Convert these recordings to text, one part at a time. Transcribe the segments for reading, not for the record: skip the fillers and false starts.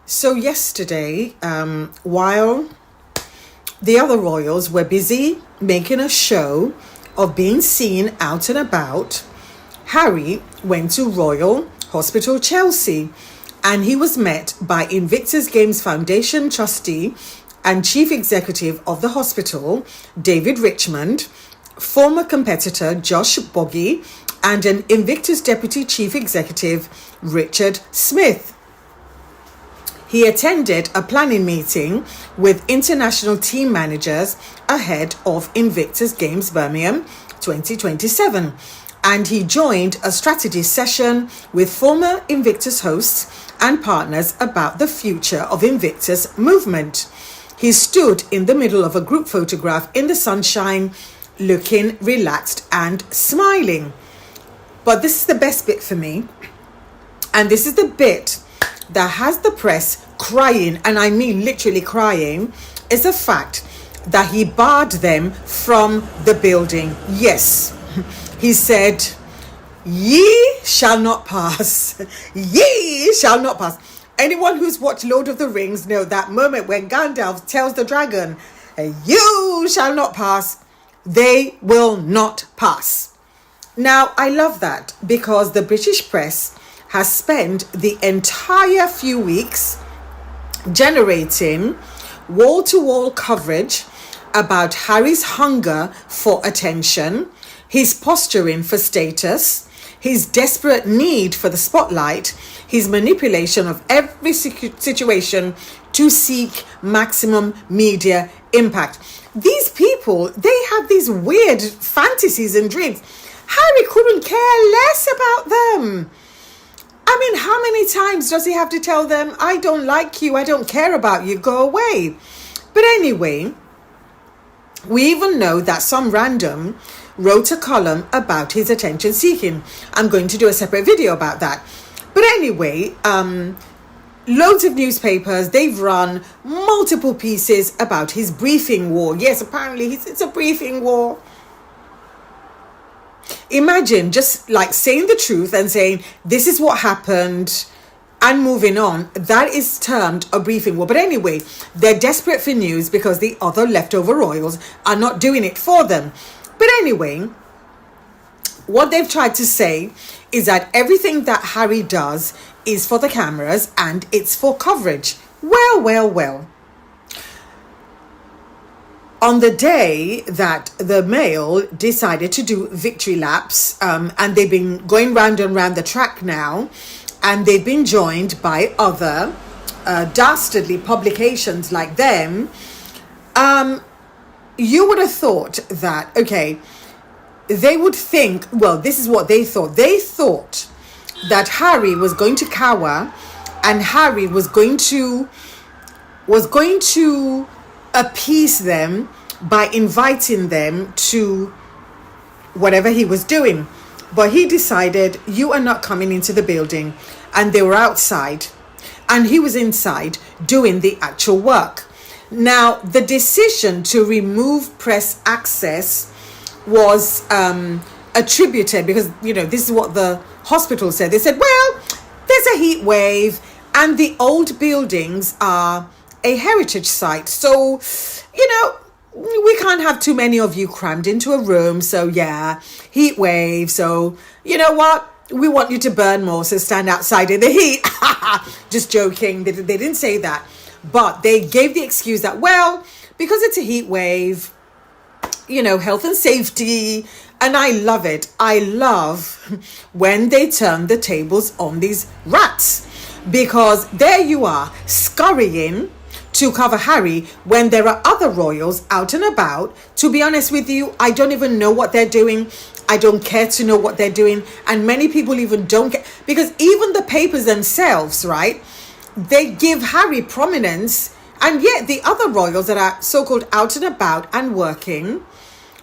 So yesterday, while the other royals were busy making a show of being seen out and about, Harry went to Royal Hospital Chelsea and he was met by Invictus Games Foundation trustee and chief executive of the hospital, David Richmond, former competitor Josh Boggy, and an Invictus deputy chief executive, Richard Smith. He attended a planning meeting with international team managers ahead of Invictus Games Birmingham 2027, and he joined a strategy session with former Invictus hosts and partners about the future of Invictus movement. He stood in the middle of a group photograph in the sunshine, looking relaxed and smiling. But this is the best bit for me, and this is the bit that has the press crying, and I mean literally crying, is the fact that he barred them from the building. Yes, he said, "Ye shall not pass. Ye shall not pass." Anyone who's watched Lord of the Rings know that moment when Gandalf tells the dragon, "You shall not pass." They will not pass. Now, I love that because the British press has spent the entire few weeks generating wall-to-wall coverage about Harry's hunger for attention, his posturing for status, his desperate need for the spotlight, his manipulation of every situation to seek maximum media impact. These people, they have these weird fantasies and dreams. Harry couldn't care less about them. I mean, how many times does he have to tell them, "I don't like you, I don't care about you, go away"? But anyway, we even know that some random wrote a column about his attention seeking. I'm going to do a separate video about that. But anyway, loads of newspapers, they've run multiple pieces about his briefing war. Yes, apparently it's a briefing war. Imagine just like saying the truth and saying, "This is what happened," and moving on. That is termed a briefing war. But anyway, they're desperate for news because the other leftover royals are not doing it for them. But anyway, what they've tried to say is that everything that Harry does is for the cameras and it's for coverage. Well. On the day that the Mail decided to do victory laps, and they've been going round and round the track now, and they've been joined by other dastardly publications like them, you would have thought that, okay, they would think, well, this is what they thought. They thought that Harry was going to cower and Harry was going to appease them by inviting them to whatever he was doing. But he decided, "You are not coming into the building," and they were outside and he was inside doing the actual work. Now, the decision to remove press access was attributed because, this is what the hospital said. They said, well, there's a heat wave and the old buildings are a heritage site. So, we can't have too many of you crammed into a room. So yeah, heat wave. So you know what? We want you to burn more. So stand outside in the heat. Just joking. They didn't say that. But they gave the excuse that, well, because it's a heat wave, health and safety. And I love it. I love when they turn the tables on these rats. Because there you are, scurrying to cover Harry when there are other royals out and about. To be honest with you, I don't even know what they're doing. I don't care to know what they're doing. And many people even don't care. Because even the papers themselves, right, they give Harry prominence. And yet the other royals that are so-called out and about and working,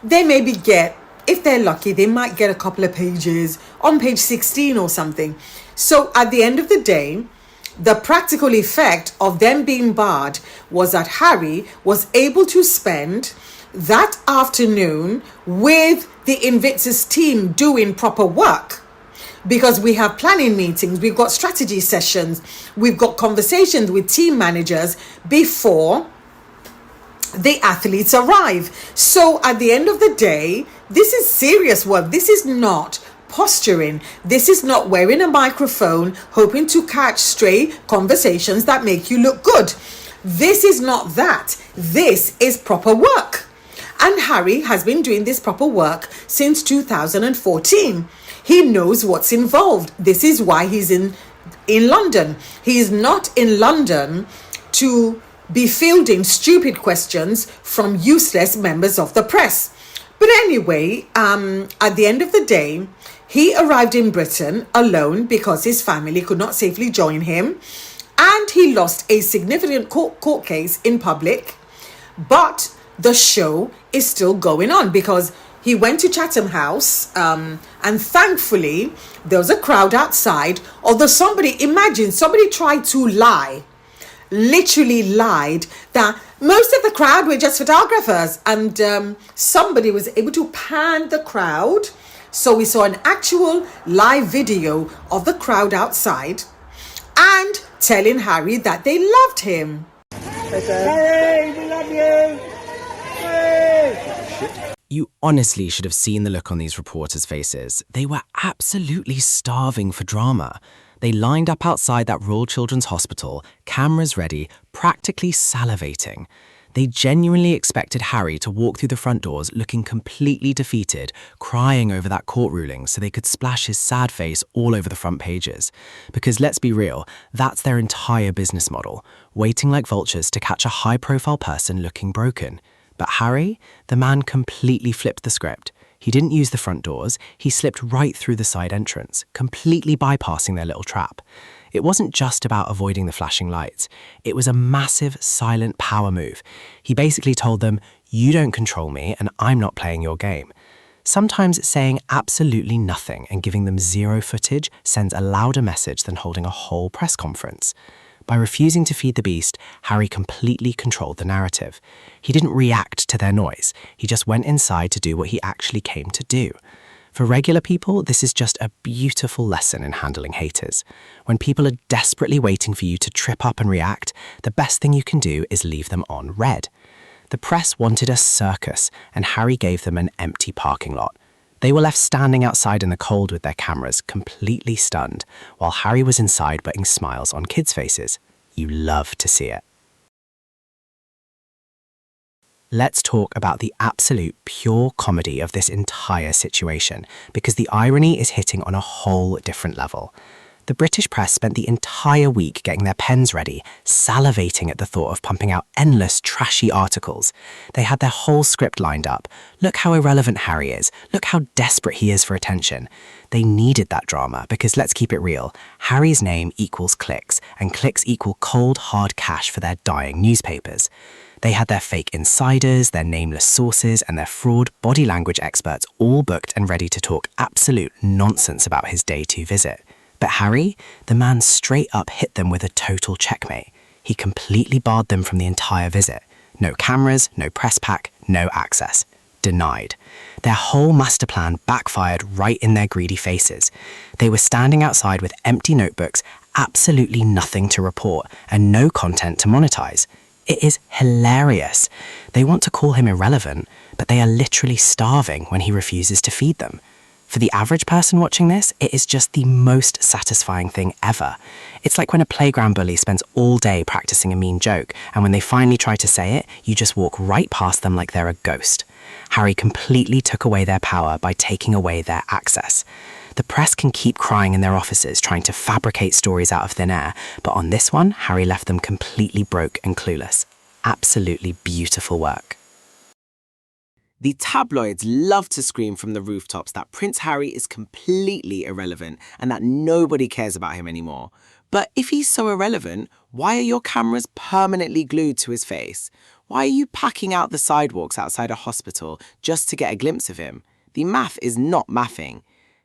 they maybe get, if they're lucky, they might get a couple of pages on page 16 or something. So at the end of the day, the practical effect of them being barred was that Harry was able to spend that afternoon with the Invictus team doing proper work. because we have planning meetings, we've got strategy sessions, we've got conversations with team managers before the athletes arrive. So at the end of the day, this is serious work. This is not posturing. This is not wearing a microphone hoping to catch stray conversations that make you look good. This is not that. This is proper work. And Harry has been doing this proper work since 2014. He knows what's involved. This is why he's in London. He is not in London to be fielding stupid questions from useless members of the press. But anyway, at the end of the day, he arrived in Britain alone because his family could not safely join him. And he lost a significant court case in public. But the show is still going on because he went to Chatham House, and thankfully there was a crowd outside. Although somebody tried to lie, literally lied that most of the crowd were just photographers, and somebody was able to pan the crowd. So we saw an actual live video of the crowd outside and telling Harry that they loved him. Harry, we love you! You honestly should have seen the look on these reporters' faces. They were absolutely starving for drama. They lined up outside that Royal Children's Hospital, cameras ready, practically salivating. They genuinely expected Harry to walk through the front doors looking completely defeated, crying over that court ruling so they could splash his sad face all over the front pages. Because let's be real, that's their entire business model, waiting like vultures to catch a high-profile person looking broken. But Harry, the man completely flipped the script. He didn't use the front doors, he slipped right through the side entrance, completely bypassing their little trap. It wasn't just about avoiding the flashing lights. It was a massive, silent power move. He basically told them, "You don't control me and I'm not playing your game." Sometimes saying absolutely nothing and giving them zero footage sends a louder message than holding a whole press conference. By refusing to feed the beast, Harry completely controlled the narrative. He didn't react to their noise. He just went inside to do what he actually came to do. For regular people, this is just a beautiful lesson in handling haters. When people are desperately waiting for you to trip up and react, the best thing you can do is leave them on red. The press wanted a circus, and Harry gave them an empty parking lot. They were left standing outside in the cold with their cameras, completely stunned, while Harry was inside putting smiles on kids' faces. You love to see it. Let's talk about the absolute pure comedy of this entire situation, because the irony is hitting on a whole different level. The British press spent the entire week getting their pens ready, salivating at the thought of pumping out endless trashy articles. They had their whole script lined up. Look how irrelevant Harry is. Look how desperate he is for attention. They needed that drama because, let's keep it real, Harry's name equals clicks, and clicks equal cold, hard cash for their dying newspapers. They had their fake insiders, their nameless sources, and their fraud body language experts all booked and ready to talk absolute nonsense about his day 2 visit. But Harry, the man straight up hit them with a total checkmate. He completely barred them from the entire visit. No cameras, no press pack, no access. Denied. Their whole master plan backfired right in their greedy faces. They were standing outside with empty notebooks, absolutely nothing to report, and no content to monetize. It is hilarious. They want to call him irrelevant, but they are literally starving when he refuses to feed them. For the average person watching this, it is just the most satisfying thing ever. It's like when a playground bully spends all day practicing a mean joke, and when they finally try to say it, you just walk right past them like they're a ghost. Harry completely took away their power by taking away their access. The press can keep crying in their offices, trying to fabricate stories out of thin air, but on this one, Harry left them completely broke and clueless. Absolutely beautiful work. The tabloids love to scream from the rooftops that Prince Harry is completely irrelevant and that nobody cares about him anymore. But if he's so irrelevant, why are your cameras permanently glued to his face? Why are you packing out the sidewalks outside a hospital just to get a glimpse of him? The math is not mathing.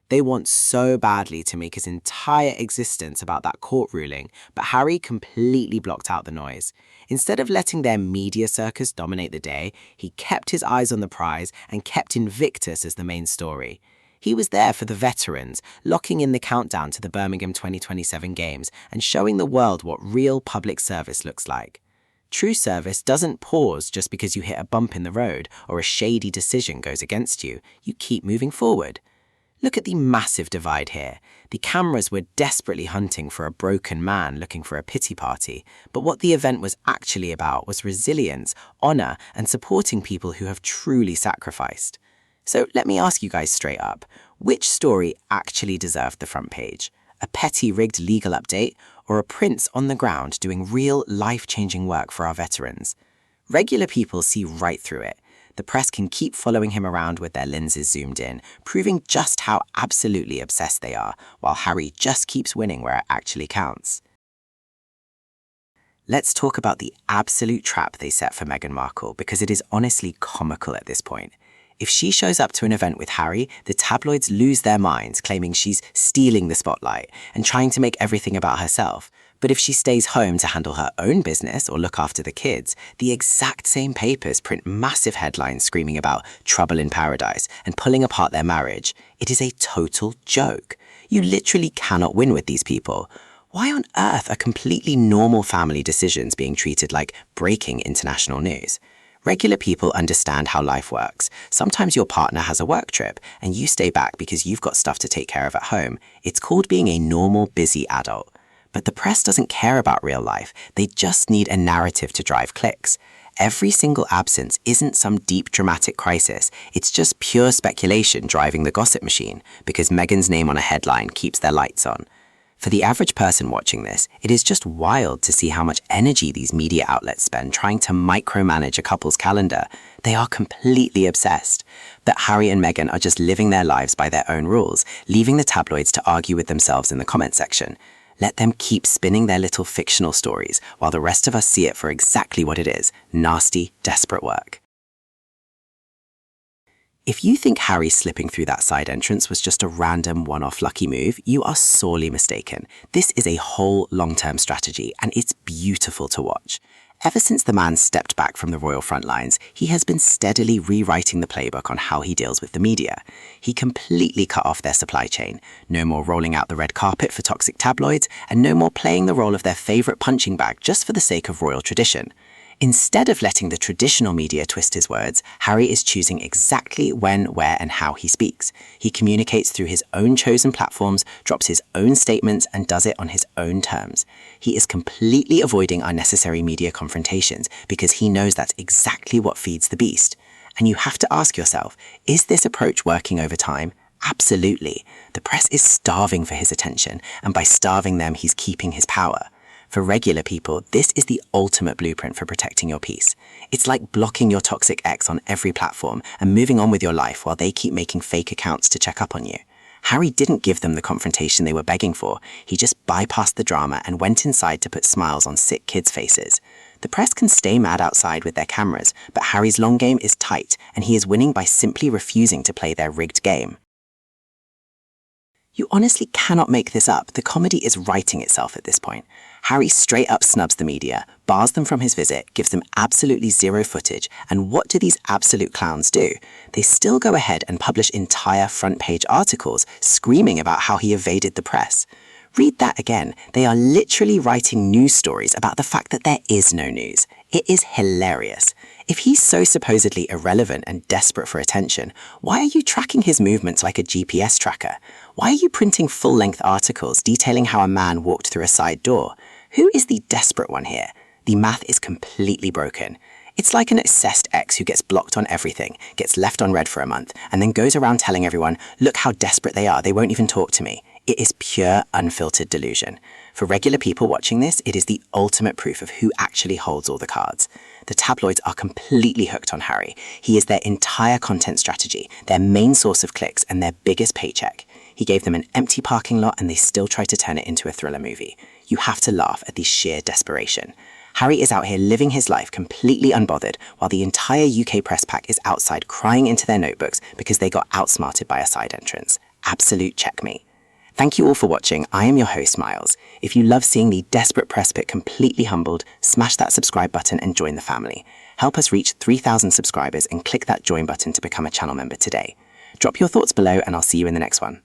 They want so badly to make his entire existence about that court ruling, but Harry completely blocked out the noise. Instead of letting their media circus dominate the day, he kept his eyes on the prize and kept Invictus as the main story. He was there for the veterans, locking in the countdown to the Birmingham 2027 Games and showing the world what real public service looks like. True service doesn't pause just because you hit a bump in the road or a shady decision goes against you. You keep moving forward. Look at the massive divide here. The cameras were desperately hunting for a broken man looking for a pity party, but what the event was actually about was resilience, honor, and supporting people who have truly sacrificed. So let me ask you guys straight up, which story actually deserved the front page? A petty rigged legal update, or a prince on the ground doing real life-changing work for our veterans? Regular people see right through it. The press can keep following him around with their lenses zoomed in, proving just how absolutely obsessed they are, while Harry just keeps winning where it actually counts. Let's talk about the absolute trap they set for Meghan Markle, because it is honestly comical at this point. If she shows up to an event with Harry, the tabloids lose their minds, claiming she's stealing the spotlight and trying to make everything about herself. But if she stays home to handle her own business or look after the kids, the exact same papers print massive headlines screaming about trouble in paradise and pulling apart their marriage. It is a total joke. You literally cannot win with these people. Why on earth are completely normal family decisions being treated like breaking international news? Regular people understand how life works. Sometimes your partner has a work trip and you stay back because you've got stuff to take care of at home. It's called being a normal, busy adult. But the press doesn't care about real life. They just need a narrative to drive clicks. Every single absence isn't some deep dramatic crisis. It's just pure speculation driving the gossip machine, because Meghan's name on a headline keeps their lights on. For the average person watching this, it is just wild to see how much energy these media outlets spend trying to micromanage a couple's calendar. They are completely obsessed. But Harry and Meghan are just living their lives by their own rules, leaving the tabloids to argue with themselves in the comment section. Let them keep spinning their little fictional stories while the rest of us see it for exactly what it is: nasty, desperate work. If you think Harry slipping through that side entrance was just a random one-off lucky move, you are sorely mistaken. This is a whole long-term strategy, and it's beautiful to watch. Ever since the man stepped back from the royal front lines, he has been steadily rewriting the playbook on how he deals with the media. He completely cut off their supply chain. No more rolling out the red carpet for toxic tabloids, and no more playing the role of their favorite punching bag just for the sake of royal tradition. Instead of letting the traditional media twist his words, Harry is choosing exactly when, where, and how he speaks. He communicates through his own chosen platforms, drops his own statements, and does it on his own terms. He is completely avoiding unnecessary media confrontations because he knows that's exactly what feeds the beast. And you have to ask yourself, is this approach working over time? Absolutely. The press is starving for his attention, and by starving them, he's keeping his power. For regular people, this is the ultimate blueprint for protecting your peace. It's like blocking your toxic ex on every platform and moving on with your life while they keep making fake accounts to check up on you. Harry didn't give them the confrontation they were begging for. He just bypassed the drama and went inside to put smiles on sick kids' faces. The press can stay mad outside with their cameras, but Harry's long game is tight, and he is winning by simply refusing to play their rigged game. You honestly cannot make this up. The comedy is writing itself at this point. Harry straight up snubs the media, bars them from his visit, gives them absolutely zero footage, and what do these absolute clowns do? They still go ahead and publish entire front-page articles screaming about how he evaded the press. Read that again. They are literally writing news stories about the fact that there is no news. It is hilarious. If he's so supposedly irrelevant and desperate for attention, why are you tracking his movements like a GPS tracker? Why are you printing full-length articles detailing how a man walked through a side door? Who is the desperate one here? The math is completely broken. It's like an obsessed ex who gets blocked on everything, gets left on red for a month, and then goes around telling everyone, look how desperate they are, they won't even talk to me. It is pure, unfiltered delusion. For regular people watching this, it is the ultimate proof of who actually holds all the cards. The tabloids are completely hooked on Harry. He is their entire content strategy, their main source of clicks, and their biggest paycheck. He gave them an empty parking lot and they still try to turn it into a thriller movie. You have to laugh at the sheer desperation. Harry is out here living his life completely unbothered, while the entire UK press pack is outside crying into their notebooks because they got outsmarted by a side entrance. Absolute checkmate. Thank you all for watching. I am your host, Miles. If you love seeing the desperate press pit completely humbled, smash that subscribe button and join the family. Help us reach 3,000 subscribers and click that join button to become a channel member today. Drop your thoughts below and I'll see you in the next one.